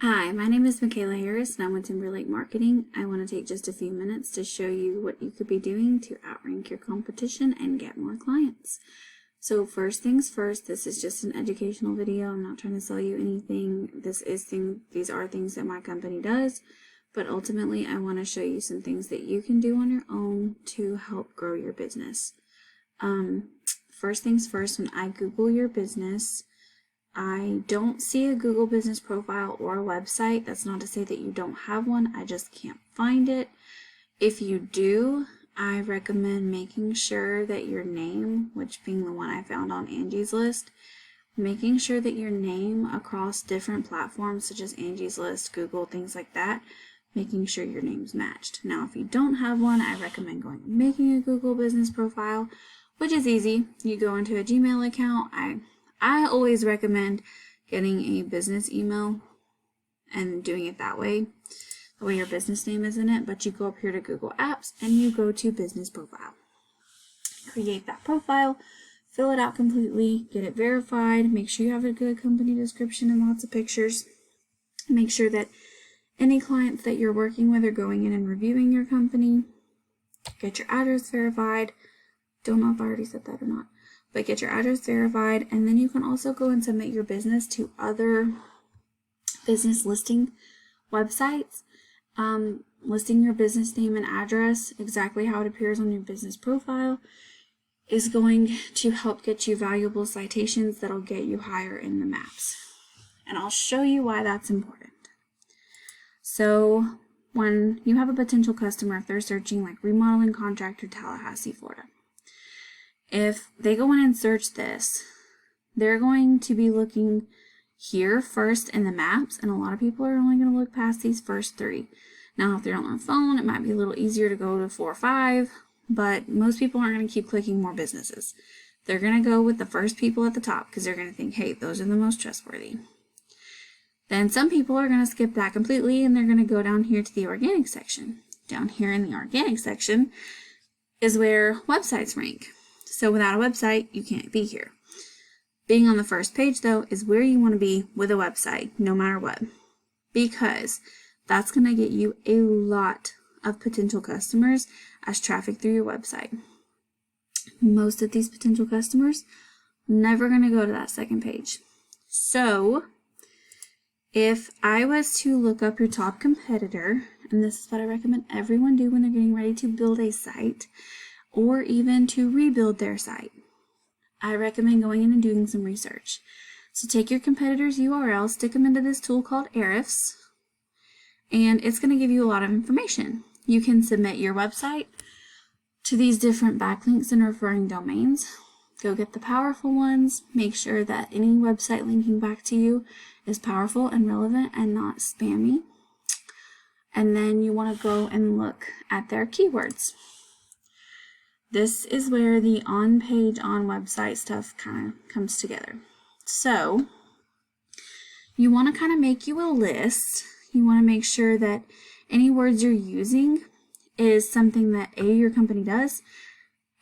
Hi, my name is Michaela Harris and I'm with Timberlake Marketing. I want to take just a few minutes to show you what you could be doing to outrank your competition and get more clients. So first things first, this is just an educational video. I'm not trying to sell you anything. These are things that my company does, but ultimately I want to show you some things that you can do on your own to help grow your business. First things first, when I Google your business, I don't see a Google business profile or a website. That's not to say that you don't have one. I just can't find it. If you do, I recommend making sure that your name, which being the one I found on Angie's List, making sure that your name across different platforms such as Angie's List, Google, things like that, making sure your name's matched. Now, if you don't have one, I recommend going and making a Google business profile, which is easy. You go into a Gmail account. I always recommend getting a business email and doing it that way your business name is in it, but you go up here to Google Apps and you go to business profile. Create that profile, fill it out completely, get it verified, make sure you have a good company description and lots of pictures. Make sure that any clients that you're working with are going in and reviewing your company. Get your address verified. Don't know if I already said that or not. But get your address verified, and then you can also go and submit your business to other business listing websites, listing your business name and address exactly how it appears on your business profile is going to help get you valuable citations that'll get you higher in the maps. And I'll show you why that's important. So when you have a potential customer, if they're searching like remodeling contractor, Tallahassee, Florida, if they go in and search this, they're going to be looking here first in the maps, and a lot of people are only going to look past these first three. Now, if they're on their phone, it might be a little easier to go to 4 or 5, but most people aren't going to keep clicking more businesses. They're going to go with the first people at the top because they're going to think, hey, those are the most trustworthy. Then some people are going to skip that completely, and they're going to go down here to the organic section. Down here in the organic section is where websites rank. So without a website, you can't be here. Being on the first page, though, is where you want to be with a website, no matter what, because that's going to get you a lot of potential customers as traffic through your website. Most of these potential customers never going to go to that second page. So if I was to look up your top competitor, and this is what I recommend everyone do when they're getting ready to build a site, or even to rebuild their site, I recommend going in and doing some research. So take your competitor's URL, stick them into this tool called Ahrefs, and it's going to give you a lot of information. You can submit your website to these different backlinks and referring domains. Go get the powerful ones. Make sure that any website linking back to you is powerful and relevant and not spammy. And then you want to go and look at their keywords. This is where the on-page, on-website stuff kind of comes together. So you want to kind of make you a list. You want to make sure that any words you're using is something that A, your company does,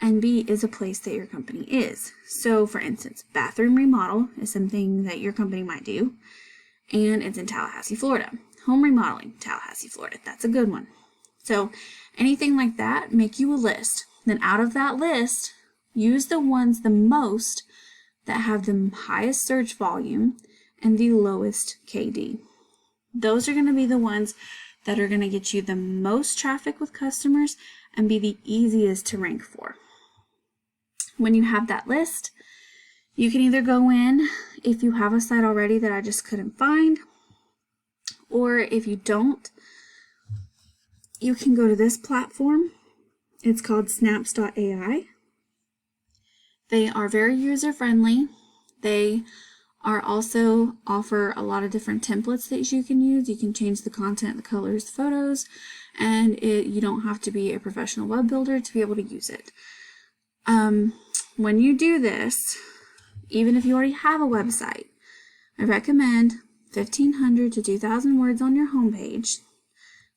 and B, is a place that your company is. So for instance, bathroom remodel is something that your company might do, and it's in Tallahassee, Florida. Home remodeling, Tallahassee, Florida. That's a good one. So anything like that, make you a list. Then out of that list, use the ones the most that have the highest search volume and the lowest KD. Those are going to be the ones that are going to get you the most traffic with customers and be the easiest to rank for. When you have that list, you can either go in if you have a site already that I just couldn't find, or if you don't, you can go to this platform. It's called snaps.ai. They are very user-friendly. They are also offer a lot of different templates that you can use. You can change the content, the colors, the photos, and you don't have to be a professional web builder to be able to use it. When you do this, even if you already have a website, I recommend 1,500 to 2,000 words on your homepage.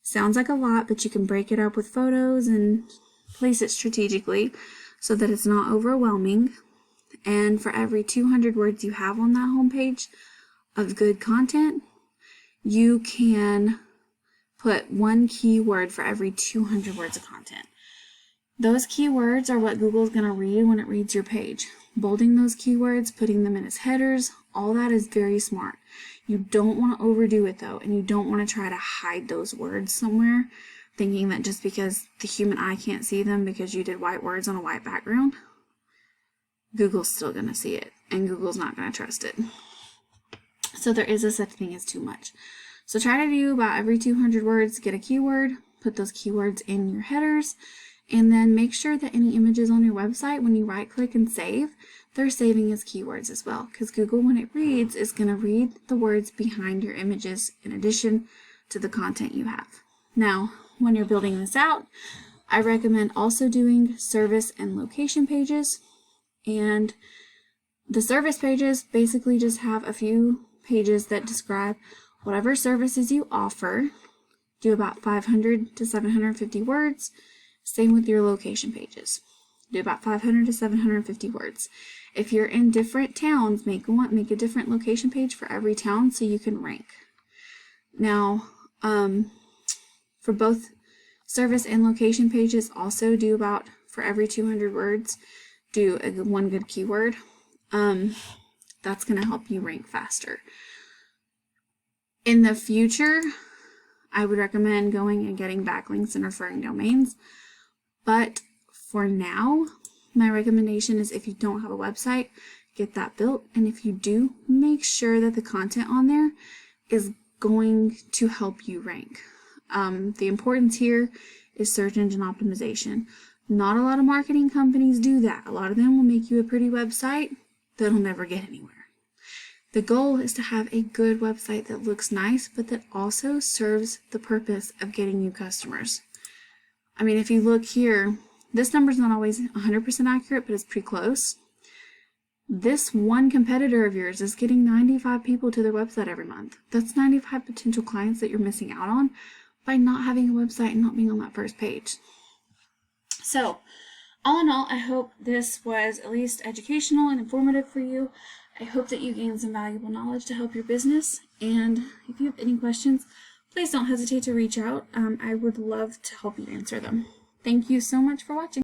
Sounds like a lot, but you can break it up with photos and place it strategically so that it's not overwhelming. And for every 200 words you have on that homepage of good content, you can put one keyword for every 200 words of content. Those keywords are what Google's going to read when it reads your page. Bolding those keywords, putting them in its headers, all that is very smart. You don't want to overdo it though, and you don't want to try to hide those words somewhere, thinking that just because the human eye can't see them because you did white words on a white background, Google's still going to see it, and Google's not going to trust it. So there is a such thing as too much. So try to do about every 200 words, get a keyword, put those keywords in your headers, and then make sure that any images on your website, when you right click and save, they're saving as keywords as well, because Google, when it reads, is going to read the words behind your images in addition to the content you have. Now, when you're building this out, I recommend also doing service and location pages. And the service pages basically just have a few pages that describe whatever services you offer. Do about 500 to 750 words. Same with your location pages. Do about 500 to 750 words. If you're in different towns, make a different location page for every town so you can rank. Now, for both service and location pages, also do about, for every 200 words, do one good keyword. That's going to help you rank faster. In the future, I would recommend going and getting backlinks and referring domains. But for now, my recommendation is if you don't have a website, get that built. And if you do, make sure that the content on there is going to help you rank. The importance here is search engine optimization. Not a lot of marketing companies do that. A lot of them will make you a pretty website that'll never get anywhere. The goal is to have a good website that looks nice, but that also serves the purpose of getting you customers. I mean, if you look here, this number's not always 100% accurate, but it's pretty close. This one competitor of yours is getting 95 people to their website every month. That's 95 potential clients that you're missing out on by not having a website and not being on that first page. So, all in all, I hope this was at least educational and informative for you. I hope that you gained some valuable knowledge to help your business. And if you have any questions, please don't hesitate to reach out. I would love to help you answer them. Thank you so much for watching.